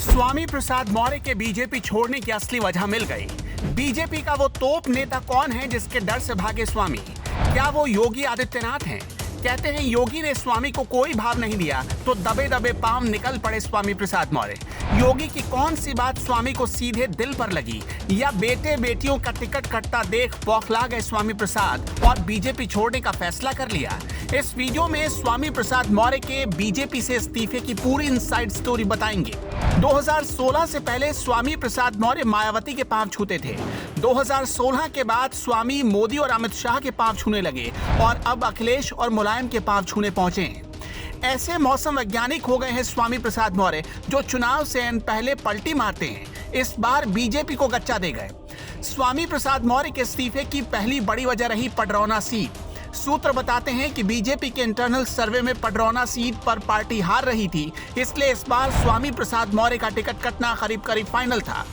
स्वामी प्रसाद मौर्य के बीजेपी छोड़ने की असली वजह मिल गई। बीजेपी का वो तोप नेता कौन है जिसके डर से भागे स्वामी? क्या वो योगी आदित्यनाथ हैं? कहते हैं योगी ने स्वामी को कोई भाव नहीं दिया तो दबे दबे पांव निकल पड़े स्वामी प्रसाद मौर्य। योगी की कौन सी बात स्वामी को सीधे दिल पर लगी, या बेटे बेटियों का टिकट कटता देख बौखला गए स्वामी प्रसाद और बीजेपी छोड़ने का फैसला कर लिया? इस वीडियो में स्वामी प्रसाद मौर्य के बीजेपी से इस्तीफे की पूरी इनसाइड स्टोरी बताएंगे। 2016 से पहले स्वामी प्रसाद मौर्य मायावती के पांव छूते थे। 2016 के बाद स्वामी मोदी और अमित शाह के पांव छूने लगे और अब अखिलेश और मुलायम के पांव छूने पहुंचे हैं। ऐसे मौसम वैज्ञानिक हो गए हैं स्वामी प्रसाद मौर्य जो चुनाव से पहले पलटी मारते हैं। इस बार बीजेपी को गच्चा दे गए। स्वामी प्रसाद मौर्य के इस्तीफे की पहली बड़ी वजह रही पडरौना सीट। सूत्र बताते हैं कि बीजेपी के इंटरनल सर्वे में पडरौना सीट पर पार्टी हार रही थी, इसलिए इस बार स्वामी प्रसाद मौर्य का टिकट कटना करीब करीब फाइनल था।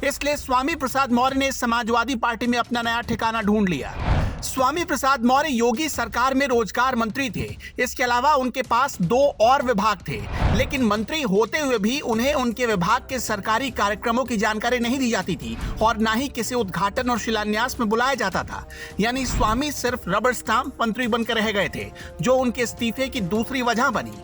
इसलिए स्वामी प्रसाद मौर्य ने समाजवादी पार्टी में अपना नया ठिकाना ढूंढ लिया। स्वामी प्रसाद मौर्य योगी सरकार में रोजगार मंत्री थे। इसके अलावा उनके पास 2 और विभाग थे, लेकिन मंत्री होते हुए भी उन्हें उनके विभाग के सरकारी कार्यक्रमों की जानकारी नहीं दी जाती थी और ना ही किसी उद्घाटन और शिलान्यास में बुलाया जाता था। यानी स्वामी सिर्फ रबर स्टाम्प मंत्री बनकर रह गए थे, जो उनके इस्तीफे की दूसरी वजह बनी।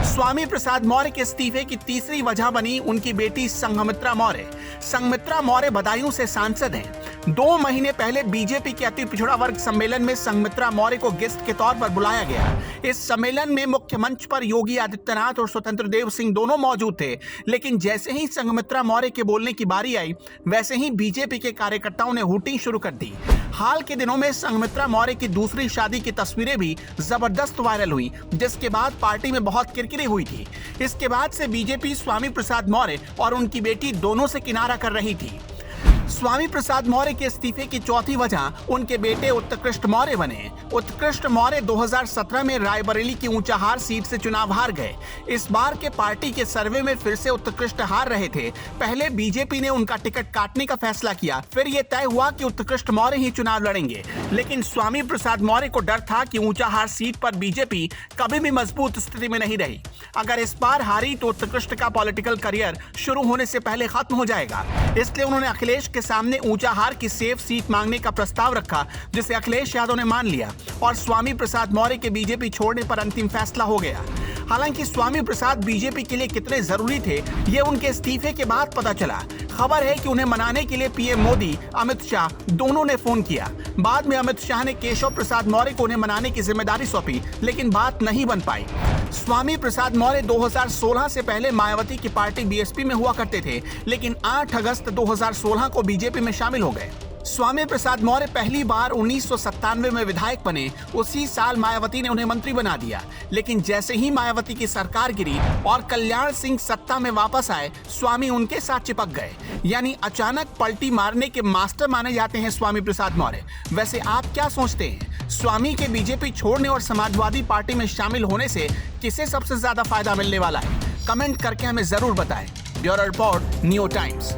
स्वामी प्रसाद मौर्य के इस्तीफे की तीसरी वजह बनी उनकी बेटी संघमित्रा मौर्य। संघमित्रा मौर्य बदायूं से सांसद हैं। 2 महीने पहले बीजेपी के अति पिछड़ा वर्ग सम्मेलन में संघमित्रा मौर्य को गेस्ट के तौर पर बुलाया गया। इस सम्मेलन में मुख्य मंच पर योगी आदित्यनाथ और स्वतंत्र देव सिंह दोनों मौजूद थे, लेकिन जैसे ही संघमित्रा मौर्य के बोलने की बारी आई, वैसे ही बीजेपी के कार्यकर्ताओं ने हूटिंग शुरू कर दी। हाल के दिनों में संघमित्रा मौर्य की दूसरी शादी की तस्वीरें भी जबरदस्त वायरल हुई, जिसके बाद पार्टी में बहुत किरकिरी हुई थी। इसके बाद से बीजेपी स्वामी प्रसाद मौर्य और उनकी बेटी दोनों से किनारा कर रही थी। स्वामी प्रसाद मौर्य के इस्तीफे की चौथी वजह उनके बेटे उत्कृष्ट मौर्य बने। उत्कृष्ट मौर्य 2017 में रायबरेली की ऊंचाहार सीट से चुनाव हार गए। इस बार के पार्टी के सर्वे में फिर से उत्कृष्ट हार रहे थे। पहले बीजेपी ने उनका टिकट काटने का फैसला किया, फिर यह तय हुआ कि उत्कृष्ट मौर्य ही चुनाव लड़ेंगे। लेकिन स्वामी प्रसाद मौर्य को डर था कि ऊंचाहार सीट पर बीजेपी कभी भी मजबूत स्थिति में नहीं रही। अगर इस बार हारी तो उत्कृष्ट का पॉलिटिकल करियर शुरू होने से पहले खत्म हो जाएगा। इसलिए उन्होंने अखिलेश के सामने ऊंचाहार की सेफ सीट मांगने का प्रस्ताव रखा, जिसे अखिलेश यादव ने मान लिया और स्वामी प्रसाद मौर्य के बीजेपी छोड़ने पर अंतिम फैसला हो गया। हालांकि स्वामी प्रसाद बीजेपी के लिए कितने जरूरी थे, ये उनके इस्तीफे के बाद पता चला। खबर है कि उन्हें मनाने के लिए पीएम मोदी, अमित शाह दोनों ने फोन किया। बाद में अमित शाह ने केशव प्रसाद मौर्य को उन्हें मनाने की जिम्मेदारी सौंपी, लेकिन बात नहीं बन पाई। स्वामी प्रसाद मौर्य 2016 से पहले मायावती की पार्टी बीएसपी में हुआ करते थे, लेकिन 8 अगस्त 2016 को बीजेपी में शामिल हो गए। स्वामी प्रसाद मौर्य पहली बार 1997 में विधायक बने। उसी साल मायावती ने उन्हें मंत्री बना दिया, लेकिन जैसे ही मायावती की सरकार गिरी और कल्याण सिंह सत्ता में वापस आए, स्वामी उनके साथ चिपक गए। यानी अचानक पलटी मारने के मास्टर माने जाते हैं स्वामी प्रसाद मौर्य। वैसे आप क्या सोचते हैं, स्वामी के बीजेपी छोड़ने और समाजवादी पार्टी में शामिल होने से किसे सबसे ज्यादा फायदा मिलने वाला है? कमेंट करके हमें जरूर बताएं। Bureau report, new times.